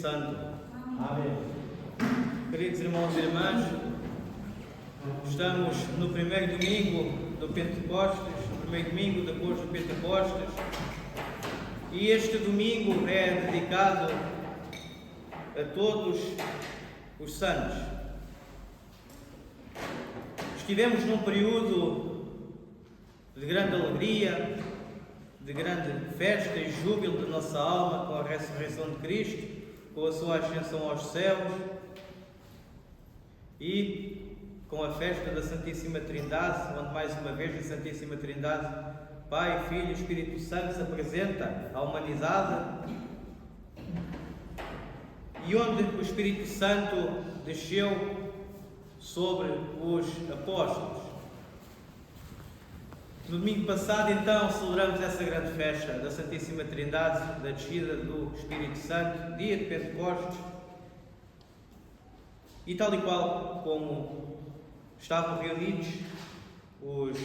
Santo. Amém. Queridos irmãos e irmãs, estamos no primeiro domingo do Pentecostes, no primeiro domingo depois do Pentecostes, e este domingo é dedicado a todos os santos. Estivemos num período de grande alegria, de grande festa e júbilo da nossa alma com a ressurreição de Cristo, com a sua ascensão aos céus e com a festa da Santíssima Trindade, onde mais uma vez a Santíssima Trindade, Pai, Filho e Espírito Santo, se apresenta à humanidade e onde o Espírito Santo desceu sobre os apóstolos. No domingo passado, então, celebramos essa grande festa da Santíssima Trindade, da descida do Espírito Santo, dia de Pentecostes, e tal e qual como estavam reunidos os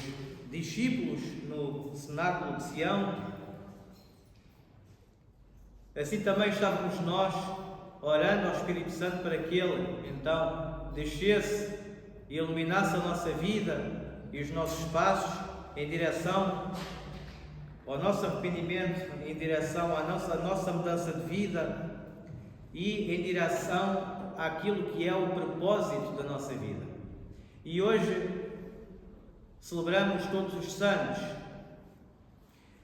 discípulos no cenáculo de Sião, assim também estávamos nós orando ao Espírito Santo para que Ele, então, descesse e iluminasse a nossa vida e os nossos passos em direção ao nosso arrependimento, em direção à nossa mudança de vida e em direção àquilo que é o propósito da nossa vida. E hoje celebramos todos os santos.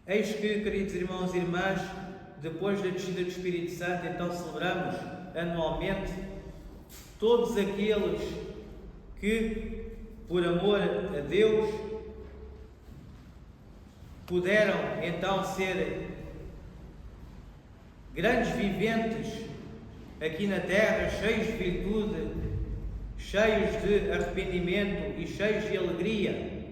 Eis que, queridos irmãos e irmãs, depois da descida do Espírito Santo, então celebramos anualmente todos aqueles que, por amor a Deus, puderam então ser grandes viventes aqui na terra, cheios de virtude, cheios de arrependimento e cheios de alegria,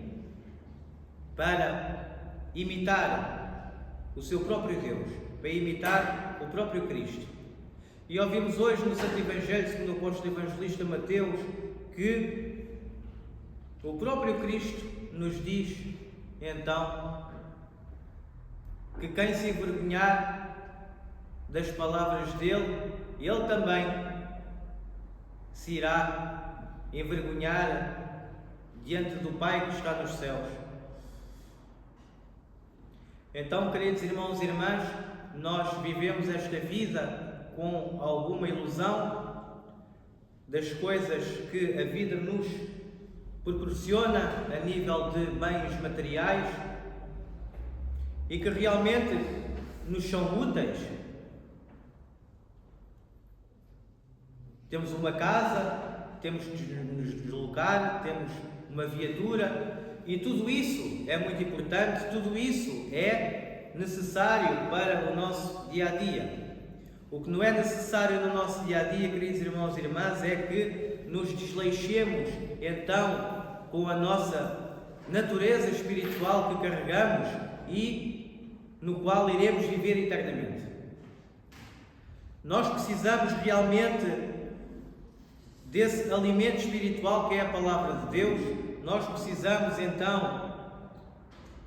para imitar o seu próprio Deus, para imitar o próprio Cristo. E ouvimos hoje no Santo Evangelho, segundo o apóstolo evangelista Mateus, que o próprio Cristo nos diz, então, que quem se envergonhar das palavras dele, ele também se irá envergonhar diante do Pai que está nos céus. Então, queridos irmãos e irmãs, nós vivemos esta vida com alguma ilusão das coisas que a vida nos proporciona a nível de bens materiais e que realmente nos são úteis. Temos uma casa, temos de nos deslocar, temos uma viatura e tudo isso é muito importante, tudo isso é necessário para o nosso dia-a-dia. O que não é necessário no nosso dia-a-dia, queridos irmãos e irmãs, é que nos desleixemos então com a nossa natureza espiritual que carregamos e no qual iremos viver eternamente. Nós precisamos realmente desse alimento espiritual que é a Palavra de Deus. Nós precisamos então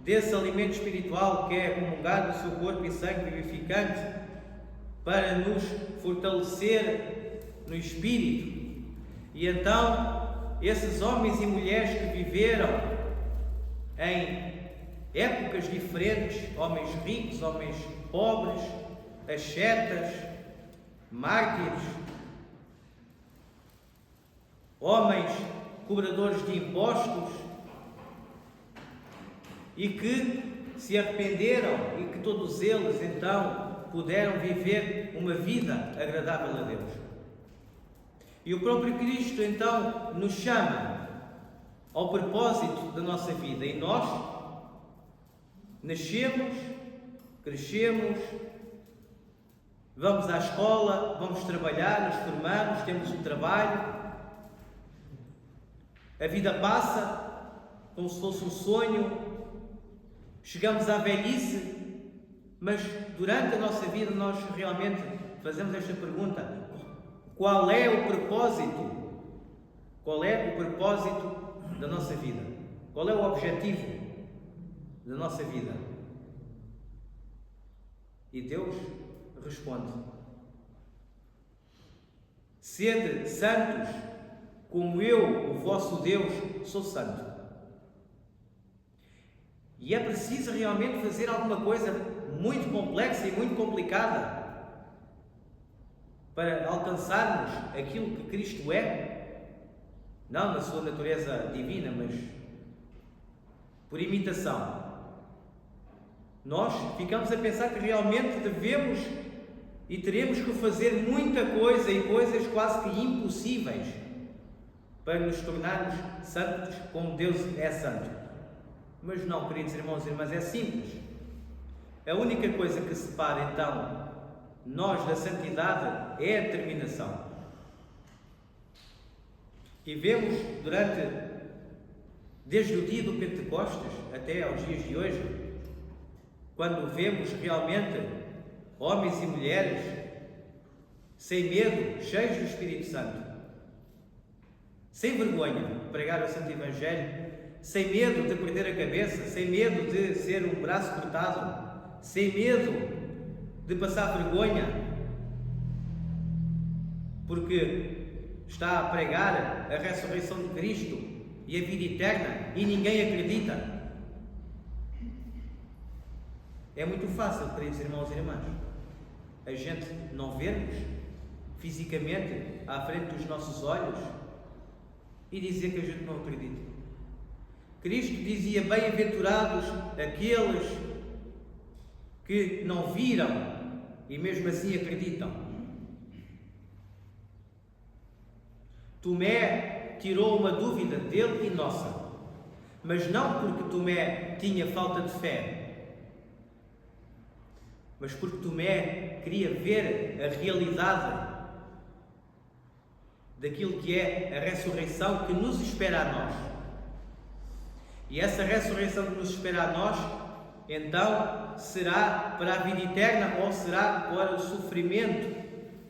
desse alimento espiritual que é comungar do seu corpo e sangue vivificante para nos fortalecer no espírito. E então esses homens e mulheres que viveram em épocas diferentes, homens ricos, homens pobres, ascetas, mártires, homens cobradores de impostos, e que se arrependeram e que todos eles então puderam viver uma vida agradável a Deus. E o próprio Cristo então nos chama ao propósito da nossa vida, e nós nascemos, crescemos, vamos à escola, vamos trabalhar, nos formamos, temos um trabalho, a vida passa como se fosse um sonho, chegamos à velhice, mas durante a nossa vida nós realmente fazemos esta pergunta: qual é o propósito? Qual é o propósito da nossa vida? Qual é o objetivo da nossa vida? E Deus responde: sede santos, como eu, o vosso Deus, sou santo. E é preciso realmente fazer alguma coisa muito complexa e muito complicada para alcançarmos aquilo que Cristo é, não na sua natureza divina, mas por imitação. Nós ficamos a pensar que realmente devemos e teremos que fazer muita coisa e coisas quase que impossíveis para nos tornarmos santos como Deus é santo. Mas não, queridos irmãos e irmãs, é simples. A única coisa que separa então nós da santidade é a determinação. E vemos desde o dia do Pentecostes até aos dias de hoje, quando vemos realmente homens e mulheres sem medo, cheios do Espírito Santo, sem vergonha de pregar o Santo Evangelho, sem medo de perder a cabeça, sem medo de ser um braço cortado, sem medo de passar vergonha, porque está a pregar a ressurreição de Cristo e a vida eterna e ninguém acredita. É muito fácil, queridos irmãos e irmãs, a gente não vermos fisicamente à frente dos nossos olhos e dizer que a gente não acredita. Cristo dizia: bem-aventurados aqueles que não viram e mesmo assim acreditam. Tomé tirou uma dúvida dele e nossa, mas não porque Tomé tinha falta de fé, mas porque Tomé queria ver a realidade daquilo que é a ressurreição que nos espera a nós. E essa ressurreição que nos espera a nós, então, será para a vida eterna ou será para o sofrimento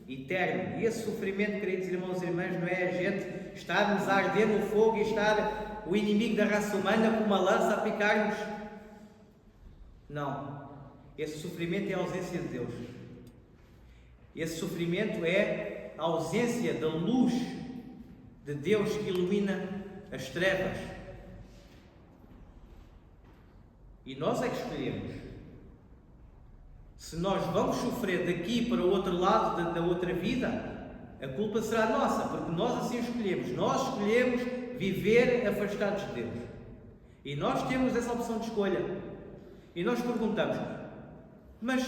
eterno? E esse sofrimento, queridos irmãos e irmãs, não é a gente estarmos a arder no fogo e estar o inimigo da raça humana com uma lança a picar-nos. Não. Esse sofrimento é a ausência de Deus. Esse sofrimento é a ausência da luz de Deus que ilumina as trevas. E nós é que escolhemos. Se nós vamos sofrer daqui para o outro lado da outra vida, a culpa será nossa, porque nós assim escolhemos. Nós escolhemos viver afastados de Deus. E nós temos essa opção de escolha. E nós perguntamos: mas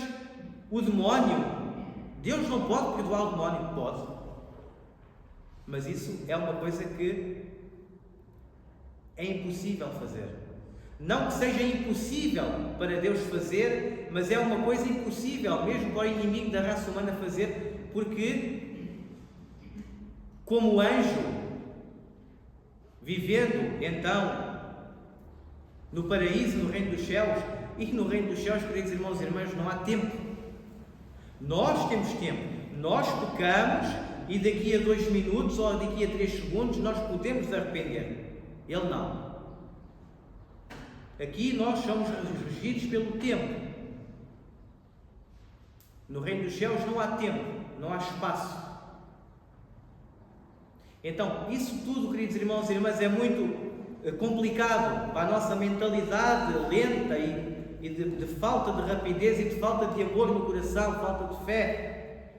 o demónio, Deus não pode perdoar o demónio? Pode. Mas isso é uma coisa que é impossível fazer. Não que seja impossível para Deus fazer, mas é uma coisa impossível mesmo para o inimigo da raça humana fazer, porque como anjo, vivendo então no paraíso, no reino dos céus, e no reino dos céus, queridos irmãos e irmãs, não há tempo. Nós temos tempo. Nós pecamos e daqui a 2 minutos ou daqui a 3 segundos nós podemos arrepender. Ele não. Aqui nós somos regidos pelo tempo. No reino dos céus não há tempo, não há espaço. Então, isso tudo, queridos irmãos e irmãs, é muito complicado para a nossa mentalidade lenta e de falta de rapidez e de falta de amor no coração, falta de fé,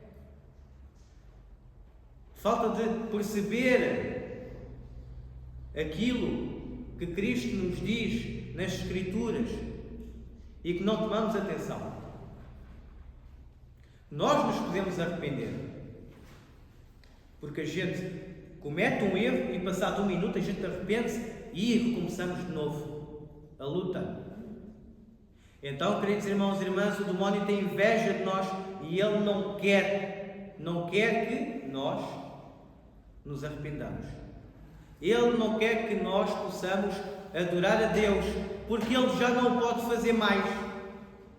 falta de perceber aquilo que Cristo nos diz nas Escrituras e que não tomamos atenção. Nós nos podemos arrepender, porque a gente comete um erro e passado 1 minuto a gente arrepende-se e recomeçamos de novo a luta. Então, queridos irmãos e irmãs, o demónio tem inveja de nós e ele não quer que nós nos arrependamos. Ele não quer que nós possamos adorar a Deus, porque ele já não pode fazer mais.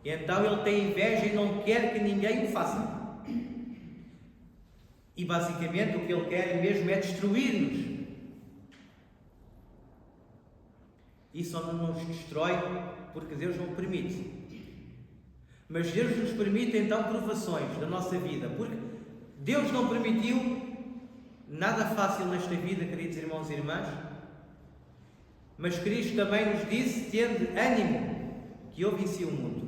Então ele tem inveja e não quer que ninguém o faça. E basicamente o que ele quer mesmo é destruir-nos. E só não nos destrói porque Deus não permite. Mas Deus nos permite então provações da nossa vida, porque Deus não permitiu nada fácil nesta vida, queridos irmãos e irmãs, mas Cristo também nos disse: tende ânimo, que eu venci o mundo.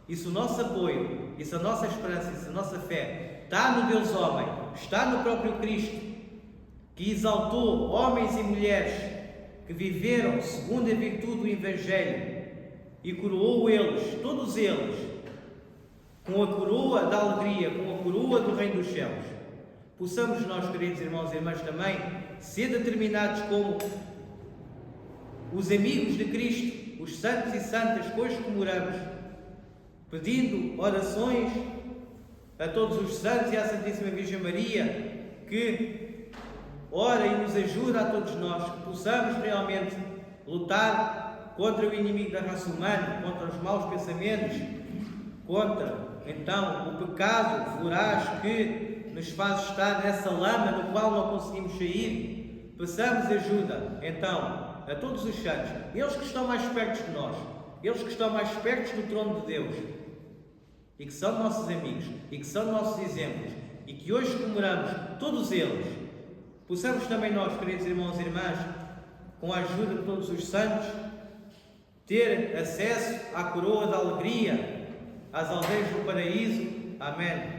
E se o nosso apoio, e se a nossa esperança, e se a nossa fé está no Deus homem, está no próprio Cristo, que exaltou homens e mulheres que viveram segundo a virtude do Evangelho e coroou eles, todos eles, com a coroa da alegria, com a coroa do Reino dos Céus, possamos nós, queridos irmãos e irmãs, também ser determinados como os amigos de Cristo, os santos e santas que hoje comemoramos, pedindo orações a todos os santos e à Santíssima Virgem Maria, que ora e nos ajuda a todos nós, que possamos realmente lutar contra o inimigo da raça humana, contra os maus pensamentos, contra, então, o pecado voraz que nos faz estar nessa lama no qual não conseguimos sair. Peçamos ajuda, então, a todos os santos, eles que estão mais perto de nós, eles que estão mais perto do trono de Deus, e que são nossos amigos, e que são nossos exemplos, e que hoje comemoramos todos eles. Possamos também nós, queridos irmãos e irmãs, com a ajuda de todos os santos, ter acesso à coroa da alegria, às aldeias do paraíso. Amém.